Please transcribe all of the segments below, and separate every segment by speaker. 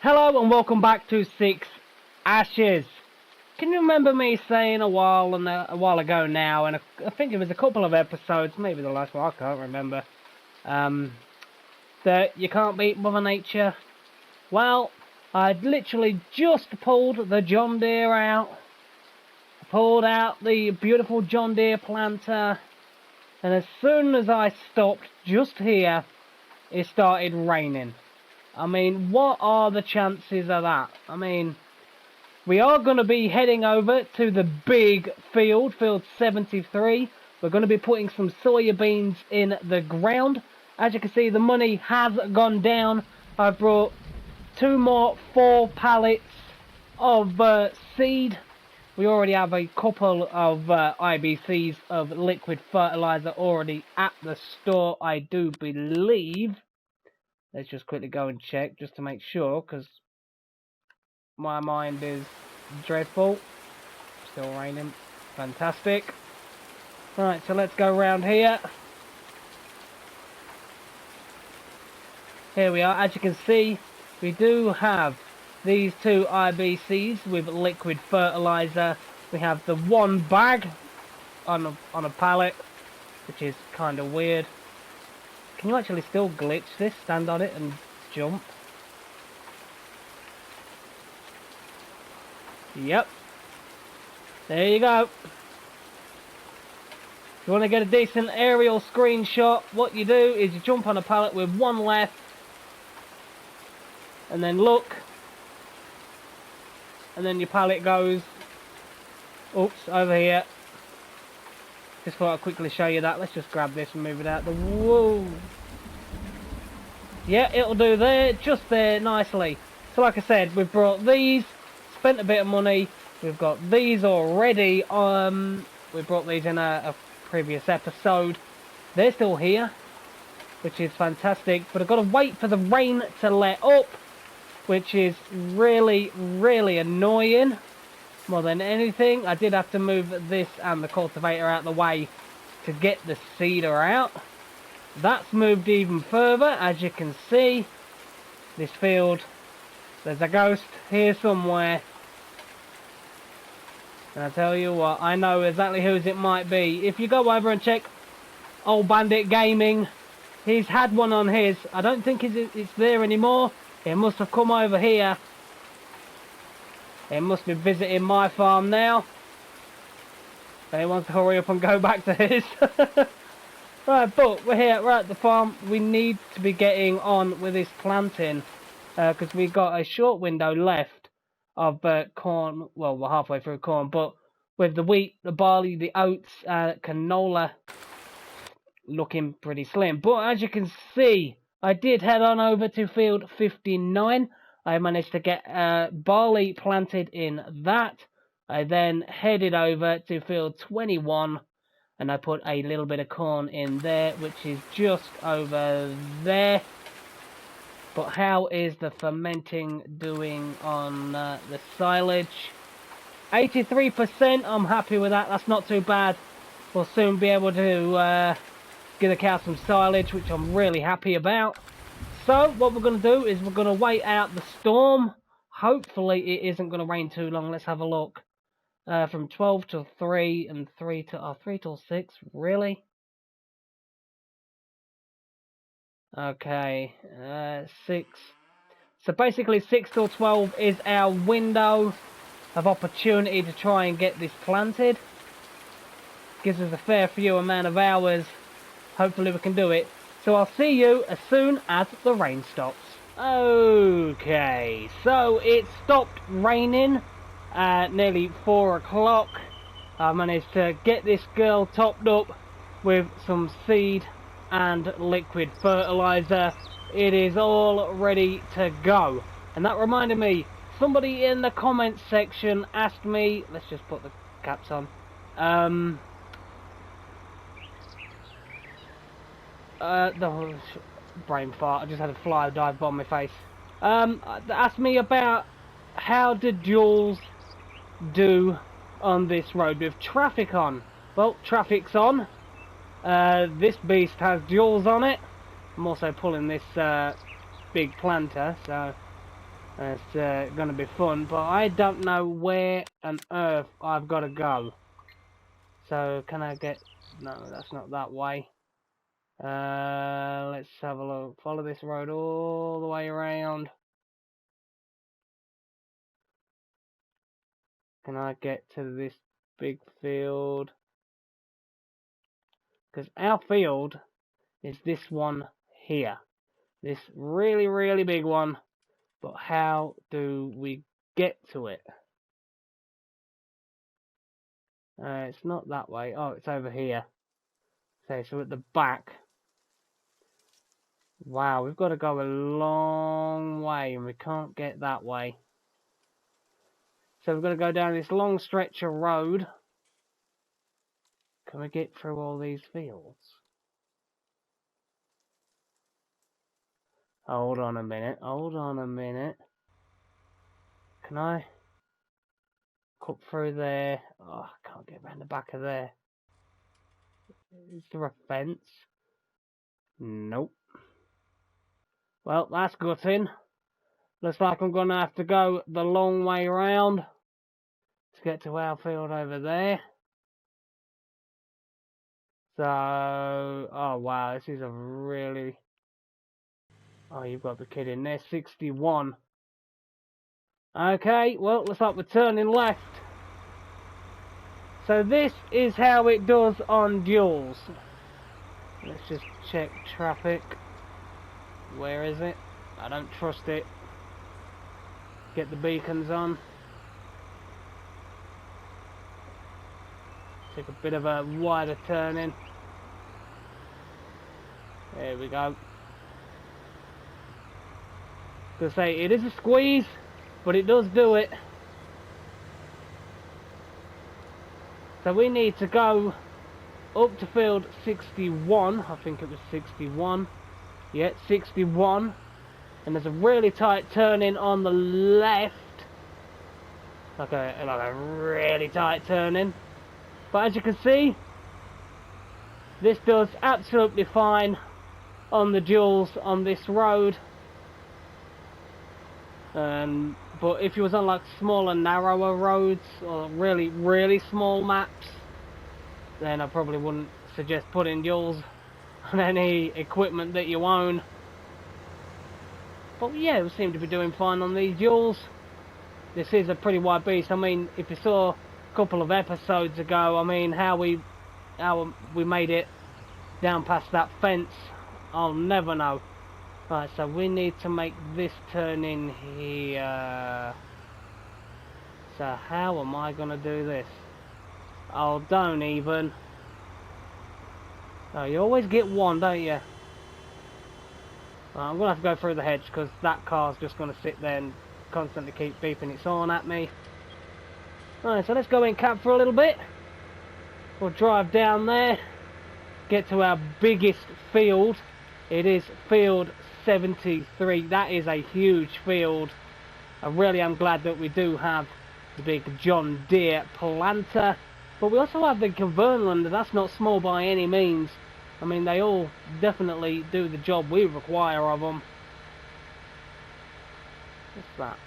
Speaker 1: Hello and welcome back to Six Ashes. Can you remember me saying a while ago now, and I think it was a couple of episodes, maybe the last one, I can't remember, that you can't beat Mother Nature? Well, I'd literally just pulled the John Deere out, pulled out the beautiful John Deere planter, and as soon as I stopped just here, it started raining. I mean, what are the chances of that? I mean, we are going to be heading over to the big field 73. We're going to be putting some soybeans in the ground. As you can see, the money has gone down. I've brought 4 pallets of seed. We already have a couple of IBCs of liquid fertilizer already at the store, I do believe. Let's just quickly go and check just to make sure, because my mind is dreadful. Still raining. Fantastic. Right, so let's go around here. Here we are. As you can see, we do have these 2 IBCs with liquid fertilizer. We have the 1 bag on a pallet, which is kind of weird. Can you actually still glitch this? Stand on it and jump. Yep. There you go. If you want to get a decent aerial screenshot, what you do is you jump on a pallet with 1 left, and then look, and then your pallet goes, oops, over here. Just thought I'd quickly show you that. Let's just grab this and move it out the... Whoa! Yeah, it'll do there, just there, nicely. So like I said, we've brought these, spent a bit of money. We've got these already. We brought these in a previous episode. They're still here, which is fantastic. But I've got to wait for the rain to let up, which is really, really annoying. More than anything, I did have to move this and the cultivator out of the way to get the seeder out. That's moved even further, as you can see. This field, there's a ghost here somewhere. And I tell you what, I know exactly whose it might be. If you go over and check Old Bandit Gaming, he's had one on his. I don't think it's there anymore. It must have come over here. It must be visiting my farm now. So he wants to hurry up and go back to his. Right, but we're here, we're at the farm. We need to be getting on with this planting, because we've got a short window left of corn. Well, we're halfway through corn, but with the wheat, the barley, the oats, canola looking pretty slim. But as you can see, I did head on over to field 59. I managed to get barley planted in that. I then headed over to field 21, and I put a little bit of corn in there, which is just over there. But how is the fermenting doing on the silage? 83%, I'm happy with that. That's not too bad. We'll soon be able to give the cow some silage, which I'm really happy about. So what we're going to do is we're going to wait out the storm. Hopefully it isn't going to rain too long. Let's have a look. From 12 till 3 and 3 till 6. Really? Okay. 6. So basically 6 till 12 is our window of opportunity to try and get this planted. Gives us a fair few amount of hours. Hopefully we can do it. So I'll see you as soon as the rain stops. Okay, so it stopped raining at nearly 4 o'clock. I managed to get this girl topped up with some seed and liquid fertilizer. It is all ready to go. And that reminded me, somebody in the comments section asked me, let's just put the caps on, the brain fart, I just had a fly dive bomb my face. Asked me about how do duals do on this road with traffic on. Well, traffic's on. This beast has duals on it. I'm also pulling this big planter, so It's going to be fun, but I don't know where on earth I've got to go. So, can I get... No, that's not that way. Let's have a look. Follow this road all the way around. Can I get to this big field? Because our field is this one here. This really, really big one. But how do we get to it? It's not that way. Oh, it's over here. Okay, so at the back. Wow, we've got to go a long way and we can't get that way. So we've got to go down this long stretch of road. Can we get through all these fields? Hold on a minute. Hold on a minute. Can I cut through there? Oh, I can't get around the back of there. Is there a fence? Nope. Well, that's gutting. Looks like I'm going to have to go the long way around to get to our field over there. So, oh wow, this is a really... Oh, you've got to be kidding. There's 61. Okay, well, looks like we're turning left. So this is how it does on duels. Let's just check traffic. Where is it? I don't trust it. Get the beacons on. Take a bit of a wider turn in. There we go. To say it is a squeeze, but it does do it. So we need to go up to field 61. I think it was 61. Yeah, 61. And there's a really tight turn in on the left. Like a really tight turn in. But as you can see, this does absolutely fine on the duels on this road. But if you was on like smaller, narrower roads or really, really small maps, then I probably wouldn't suggest putting duels on any equipment that you own. But yeah, we seem to be doing fine on these duels. This is a pretty wide beast. I mean, if you saw a couple of episodes ago, I mean, how we made it down past that fence, I'll never know. Right, so we need to make this turn in here. So how am I going to do this? Oh, don't even. Oh, you always get one, don't you? Right, I'm going to have to go through the hedge because that car's just going to sit there and constantly keep beeping its horn at me. Right, so let's go in cab for a little bit. We'll drive down there. Get to our biggest field. It is field 73. That is a huge field. I really am glad that we do have the big John Deere planter, but we also have the Converland, and that's not small by any means. I mean, they all definitely do the job we require of them. What's that?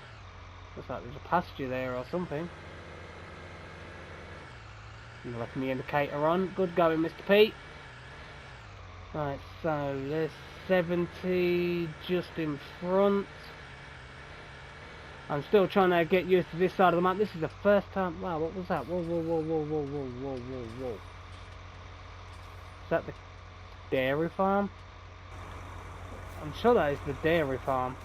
Speaker 1: Looks like there's a pasture there or something. And left the indicator on. Good going, Mr. Pete. Right, so there's 70 just in front. I'm still trying to get used to this side of the map. This is the first time... Wow, what was that? Whoa, whoa, whoa, whoa, whoa, whoa, whoa, whoa, whoa. Is that the dairy farm? I'm sure that is the dairy farm.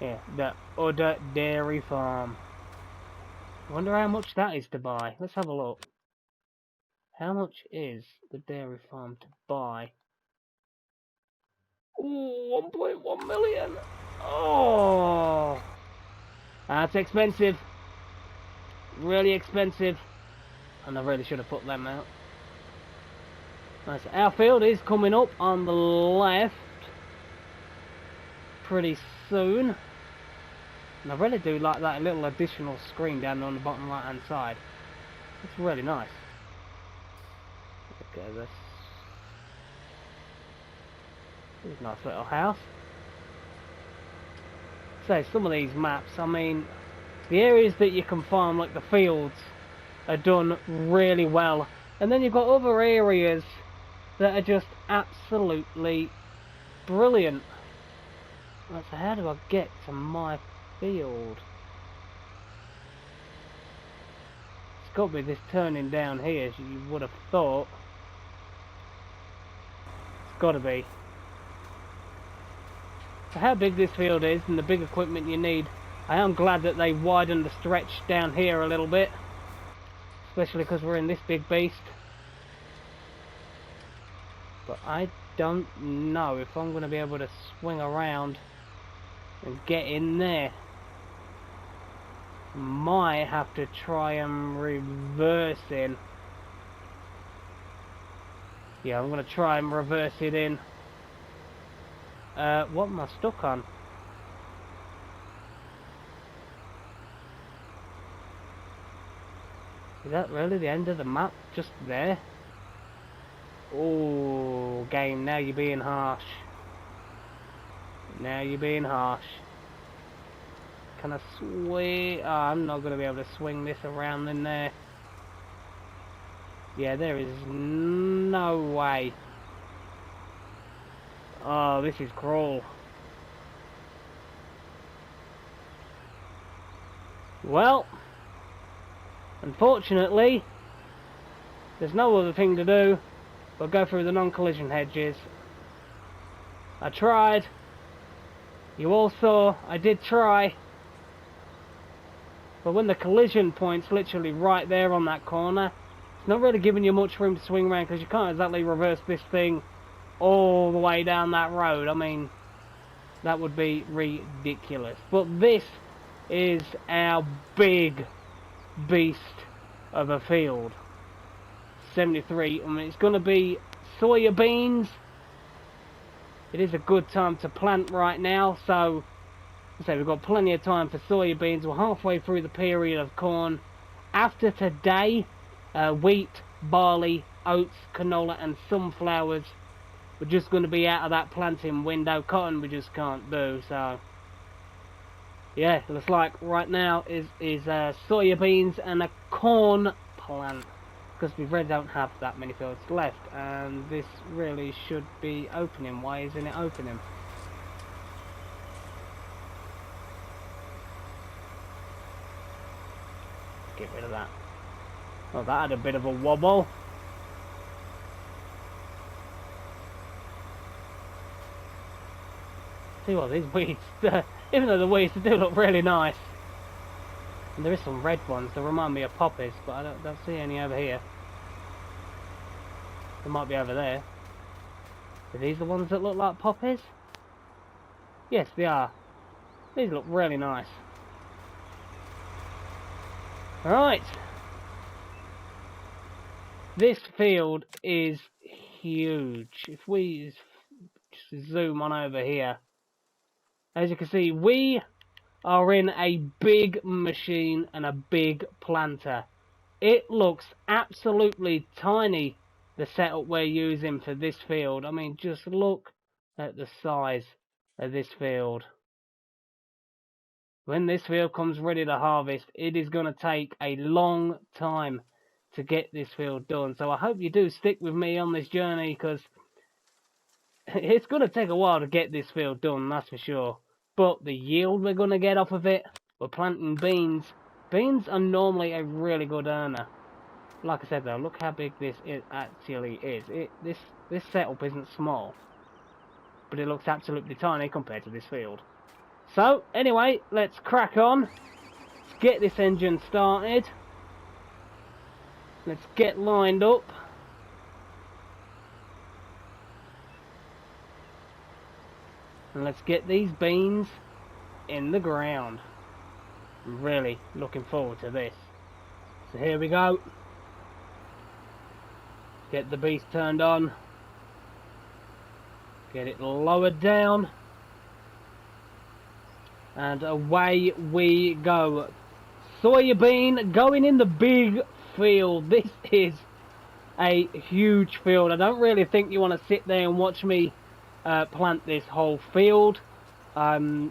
Speaker 1: Yeah, the other dairy farm. I wonder how much that is to buy. Let's have a look. How much is the dairy farm to buy? Ooh, 1.1 million. Oh, that's expensive. Really expensive. And I really should have put them out. Right, so our field is coming up on the left pretty soon. And I really do like that little additional screen down on the bottom right hand side. It's really nice. Okay, this is a nice little house. say, some of these maps, I mean, the areas that you can farm, like the fields, are done really well. And then you've got other areas that are just absolutely brilliant. Right, so how do I get to my field? It's got to be this turning down here, as you would have thought. It's got to be. So how big this field is and the big equipment you need, I am glad that they widened the stretch down here a little bit. Especially because we're in this big beast. But I don't know if I'm going to be able to swing around and get in there. Might have to try and reverse in. Yeah, I'm going to try and reverse it in. What am I stuck on? Is that really the end of the map? Just there? Oh, game, now you're being harsh. Now you're being harsh. Can I swing? Oh, I'm not going to be able to swing this around in there. Yeah, there is no way. Oh, this is cruel. Well, unfortunately, there's no other thing to do but go through the non-collision hedges. I tried. You all saw I did try. But when the collision point's literally right there on that corner, it's not really giving you much room to swing around, because you can't exactly reverse this thing all the way down that road. I mean, that would be ridiculous. But this is our big beast of a field. 73. I mean, it's going to be soya beans. It is a good time to plant right now, so we've got plenty of time for soya beans. We're halfway through the period of corn. After today, wheat, barley, oats, canola and sunflowers, we're just going to be out of that planting window. Cotton we just can't do, so yeah, it looks like right now is soya beans and a corn plant, because we really don't have that many fields left, and this really should be opening. Why isn't it opening? Get rid of that. Oh, that had a bit of a wobble. See what, these weeds, even though the weeds do look really nice, and there is some red ones that remind me of poppies, but I don't see any over here. They might be over there. Are these the ones that look like poppies? Yes, they are. These look really nice. Alright. This field is huge. If we just zoom on over here, as you can see, we are in a big machine and a big planter. It looks absolutely tiny, the setup we're using for this field. I mean, just look at the size of this field. When this field comes ready to harvest, it is going to take a long time to get this field done. So I hope you do stick with me on this journey, because it's going to take a while to get this field done, that's for sure. But the yield we're going to get off of it, we're planting beans. Beans are normally a really good earner. Like I said though, look how big this actually is. This setup isn't small, but it looks absolutely tiny compared to this field. So, anyway, let's crack on. Let's get this engine started. Let's get lined up. And let's get these beans in the ground. I'm really looking forward to this. So here we go. Get the beast turned on. Get it lowered down. And away we go. Soybean going in the big field. This is a huge field. I don't really think you want to sit there and watch me plant this whole field. I'm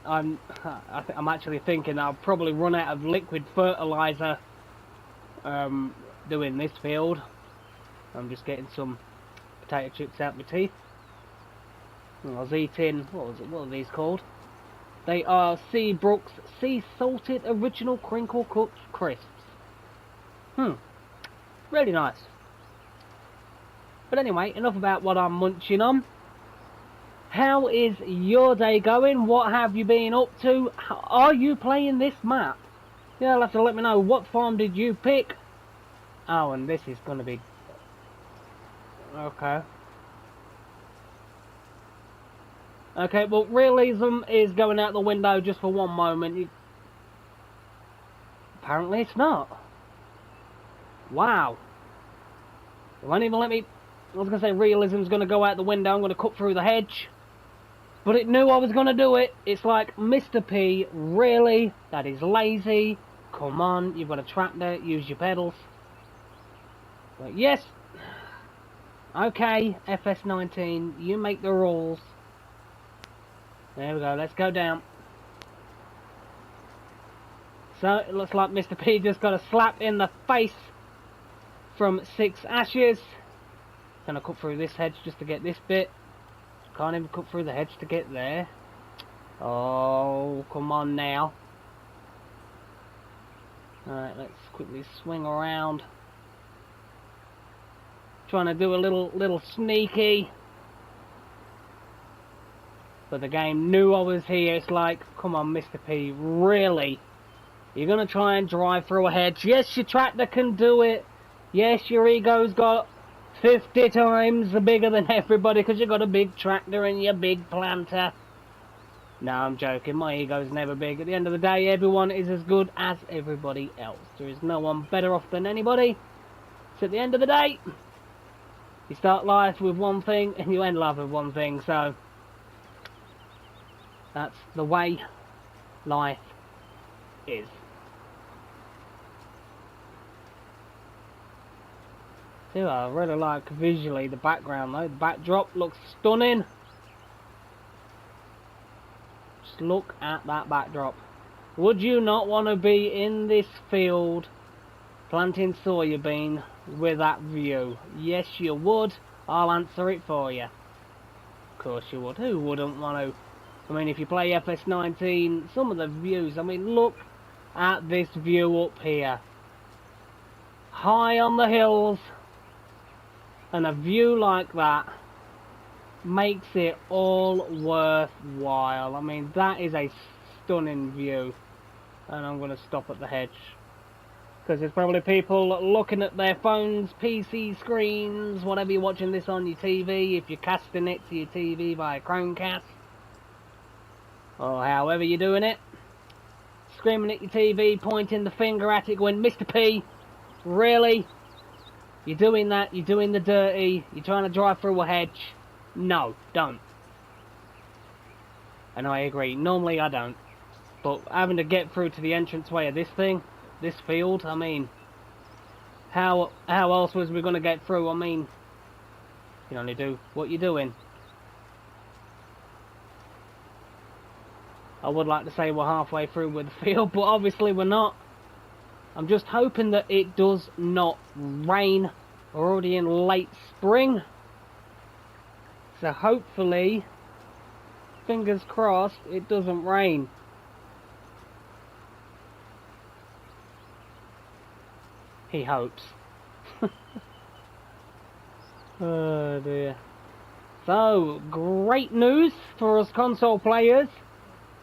Speaker 1: actually thinking I'll probably run out of liquid fertilizer doing this field. I'm just getting some potato chips out my teeth. I was eating, what are these called? They are Seabrook's Sea Salted Original Crinkle Cooked Crisps. Really nice. But anyway, enough about what I'm munching on. How is your day going? What have you been up to? Are you playing this map? Yeah, you'll have to let me know. What farm did you pick? Oh, and this is going to be... Okay. Okay, well, realism is going out the window just for one moment. Apparently it's not. Wow. It won't even let me... I was going to say realism's going to go out the window. I'm going to cut through the hedge. But it knew I was going to do it. It's like, Mr. P, really? That is lazy. Come on, you've got a tractor. Use your pedals. But yes. Okay, FS19, you make the rules. There we go, let's go down. So, it looks like Mr. P just got a slap in the face from 6 ashes. Gonna cut through this hedge just to get this bit. Can't even cut through the hedge to get there. Oh, come on now. Alright, let's quickly swing around. Trying to do a little sneaky. But the game knew I was here. It's like, come on, Mr. P, really? You're going to try and drive through a hedge? Yes, your tractor can do it. Yes, your ego's got 50 times bigger than everybody because you've got a big tractor and your big planter. No, I'm joking. My ego's never big. At the end of the day, everyone is as good as everybody else. There is no one better off than anybody. So at the end of the day, you start life with one thing and you end life with one thing. So that's the way life is. See, I really like visually the background though. The backdrop looks stunning. Just look at that backdrop. Would you not want to be in this field planting soybean with that view? Yes, you would. I'll answer it for you. Of course you would. Who wouldn't want to? I mean, if you play FS19, some of the views, I mean, look at this view up here. High on the hills, and a view like that makes it all worthwhile. I mean, that is a stunning view. And I'm going to stop at the hedge. Because there's probably people looking at their phones, PC screens, whatever you're watching this on your TV, if you're casting it to your TV via Chromecast. Or however you're doing it. Screaming at your TV, pointing the finger at it, going, Mr. P, really? You're doing that, you're doing the dirty, you're trying to drive through a hedge. No, don't. And I agree, normally I don't. But having to get through to the entranceway of this thing, this field, I mean, how else was we going to get through? I mean, you can only do what you're doing. I would like to say we're halfway through with the field, but obviously we're not. I'm just hoping that it does not rain. We're already in late spring. So hopefully, fingers crossed, it doesn't rain. He hopes. Oh dear. So, great news for us console players.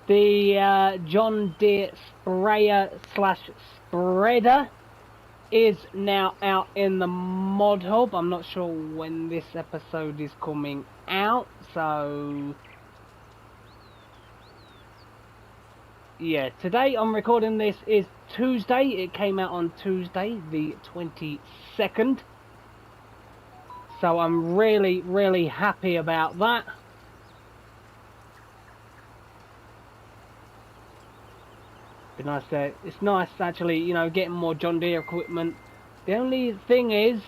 Speaker 1: The John Deere sprayer / spreader is now out in the mod hub. I'm not sure when this episode is coming out, so yeah, today I'm recording this is Tuesday. It came out on Tuesday the 22nd, so I'm really happy about that. Be nice to, it's nice actually, you know, getting more John Deere equipment. The only thing is,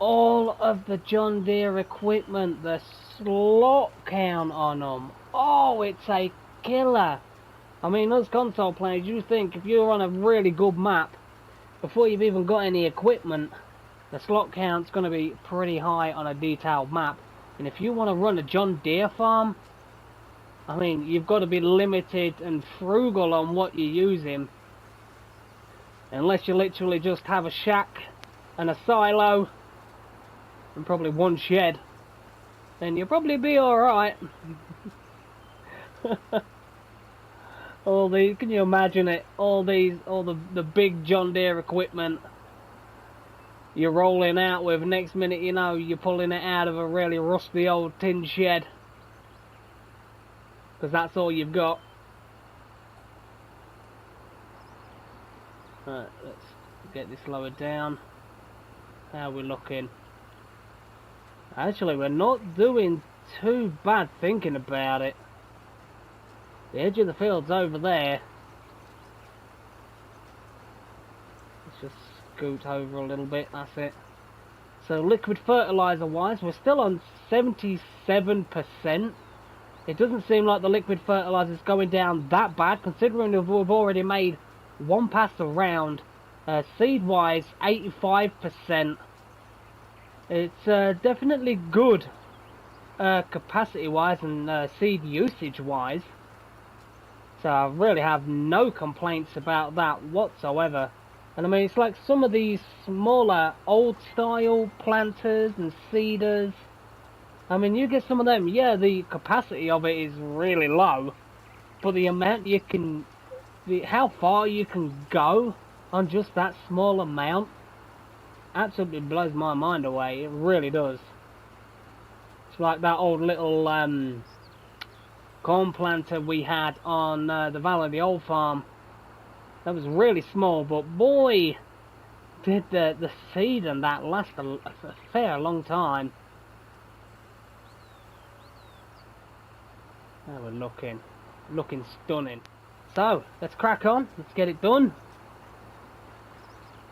Speaker 1: all of the John Deere equipment, the slot count on them. Oh, it's a killer. I mean, us console players, you think if you're on a really good map, before you've even got any equipment, the slot count's going to be pretty high on a detailed map. And if you want to run a John Deere farm, I mean, you've got to be limited and frugal on what you're using. Unless you literally just have a shack and a silo and probably one shed, then you'll probably be alright. All these, can you imagine it? All the big John Deere equipment you're rolling out with, next minute you know you're pulling it out of a really rusty old tin shed. Because that's all you've got. Right, let's get this lowered down. How are we looking? Actually, we're not doing too bad thinking about it. The edge of the field's over there. Let's just scoot over a little bit, that's it. So liquid fertilizer wise, we're still on 77%. It doesn't seem like the liquid fertilizer is going down that bad, considering we've already made one pass around. Seed wise, 85%. It's definitely good capacity wise and seed usage wise. So I really have no complaints about that whatsoever. And I mean, it's like some of these smaller old style planters and seeders. I mean, you get some of them, yeah, the capacity of it is really low, but the amount you can, how far you can go on just that small amount absolutely blows my mind away. It really does. It's like that old little corn planter we had on the Valley of the Old Farm. That was really small, but boy, did the seed and that last a fair long time. Now we're looking stunning. So let's crack on. Let's get it done.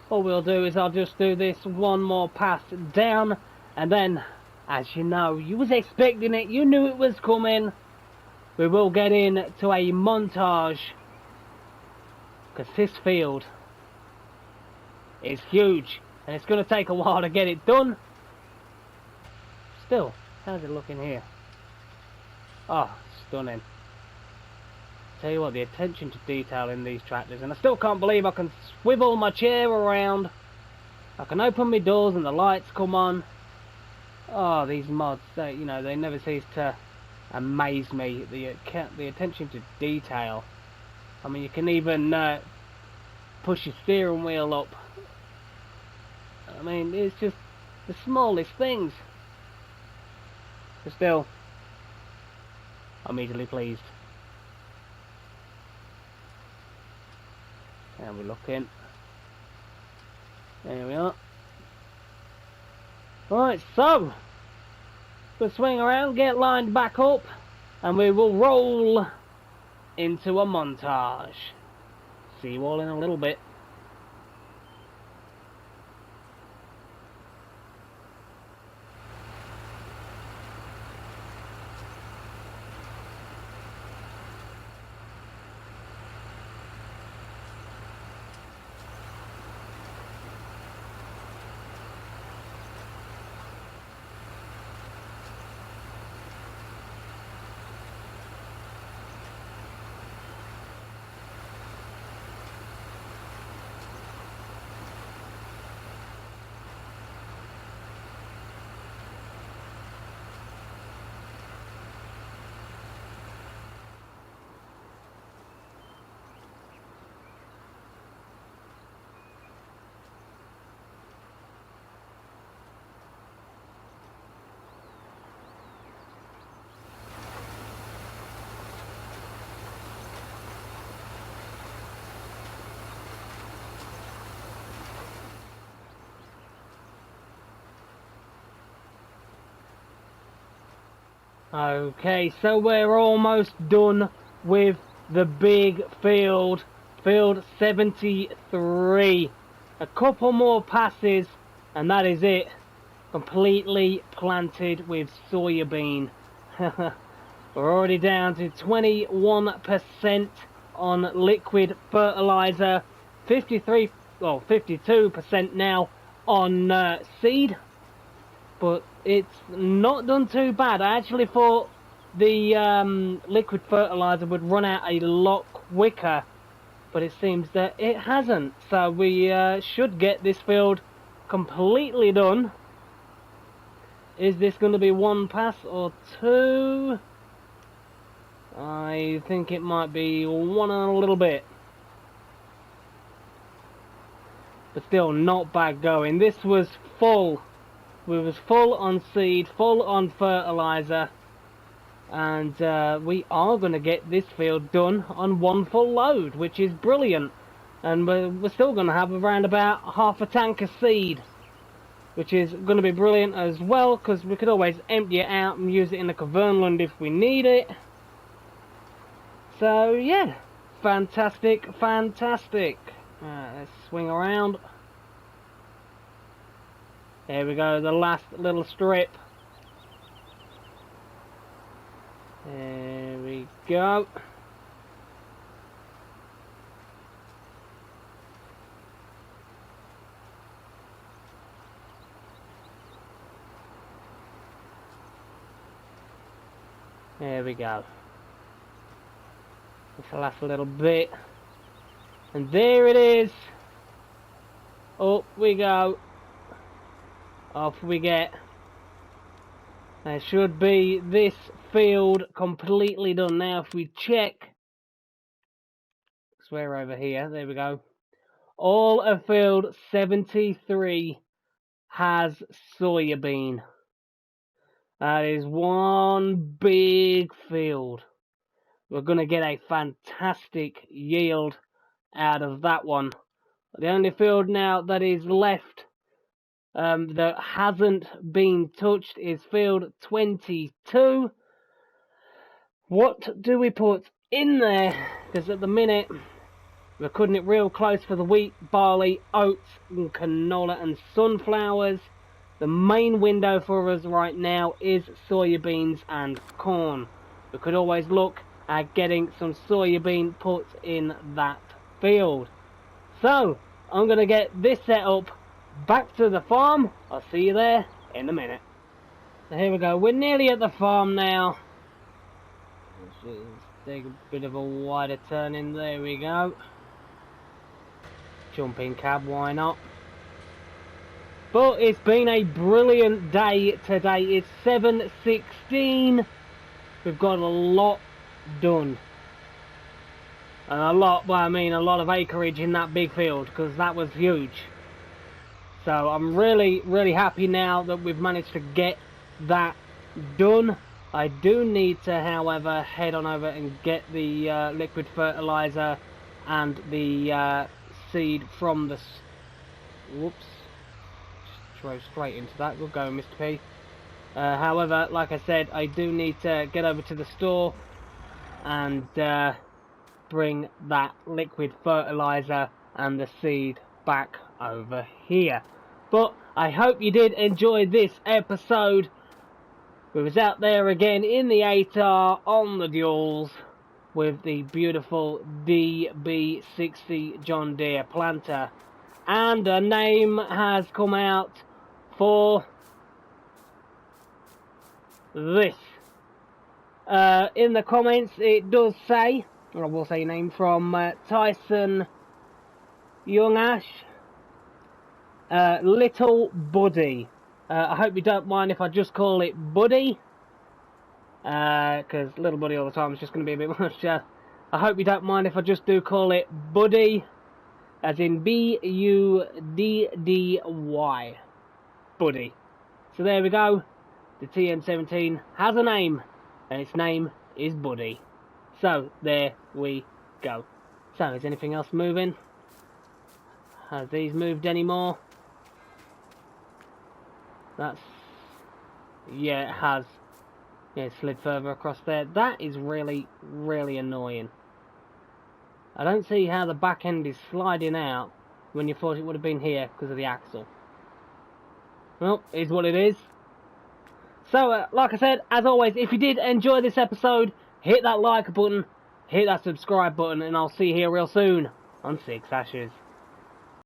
Speaker 1: All we'll do is I'll just do this one more pass down, and then, as you know, you was expecting it, you knew it was coming, we will get in to a montage, because this field is huge and it's going to take a while to get it done. Still, how's it looking here? Oh, stunning. Tell you what, the attention to detail in these tractors, and I still can't believe I can swivel my chair around, I can open my doors and the lights come on. Oh, these mods, they, you know, they never cease to amaze me. The attention to detail. I mean, you can even push your steering wheel up. I mean, it's just the smallest things. But still, I'm easily pleased. And we're looking. There we are. Right, so we'll swing around, get lined back up, and we will roll into a montage. See you all in a little bit. Okay, so we're almost done with the big field, field 73. A couple more passes and that is it. completely planted with soybean. We're already down to 21% on liquid fertilizer, 52% now on seed. But it's not done too bad. I actually thought the liquid fertilizer would run out a lot quicker, but it seems that it hasn't. So we should get this field completely done. Is this going to be one pass or two? I think it might be one and a little bit. But still not bad going. This was full. We was full on seed, full on fertilizer. And we are going to get this field done on one full load, which is brilliant. And we're still going to have around about half a tank of seed, which is going to be brilliant as well, because we could always empty it out and use it in the Kavernland if we need it. So yeah, fantastic, fantastic. Let's swing around. There we go, the last little strip. There we go. There we go. Just the last little bit. And there it is. Up we go. Off we get. There should be this field completely done. Now if we check. Swear over here. There we go. All of field 73 has soybean. That is one big field. We're going to get a fantastic yield out of that one. The only field now that is left that hasn't been touched is field 22. What do we put in there? Because at the minute we're cutting it real close for the wheat, barley, oats, and canola and sunflowers. The main window for us right now is soybeans and corn. We could always look at getting some soybean put in that field. So, I'm going to get this set up back to the farm. I'll see you there in a minute. So here we go. We're nearly at the farm now. Let's just take a bit of a wider turn in. There we go. Jump in cab, why not? But it's been a brilliant day today. It's 7:16. We've got a lot done. And a lot, well, I mean a lot of acreage in that big field, because that was huge. So I'm really, really happy now that we've managed to get that done. I do need to, however, head on over and get the liquid fertilizer and the seed from the... Whoops. Just drove straight into that. Good going, Mr. P. However, like I said, I do need to get over to the store and bring that liquid fertilizer and the seed back over here. But I hope you did enjoy this episode. We was out there again in the 8R on the duals with the beautiful DB60 John Deere planter. And a name has come out for this. In the comments it does say, or I will say name from Tyson Youngash, Little Buddy. I hope you don't mind if I just call it Buddy, because Little Buddy all the time is just going to be a bit much. I hope you don't mind if I just do call it Buddy, as in B-U-D-D-Y, Buddy. So there we go. The TM17 has a name, and its name is Buddy. So there we go. So is anything else moving? Has these moved anymore? That's... yeah, it has. Yeah, it slid further across there. That is really, really annoying. I don't see how the back end is sliding out when you thought it would have been here because of the axle. well, is what it is. So, like I said, as always, if you did enjoy this episode, hit that like button, hit that subscribe button, and I'll see you here real soon on Six Ashes.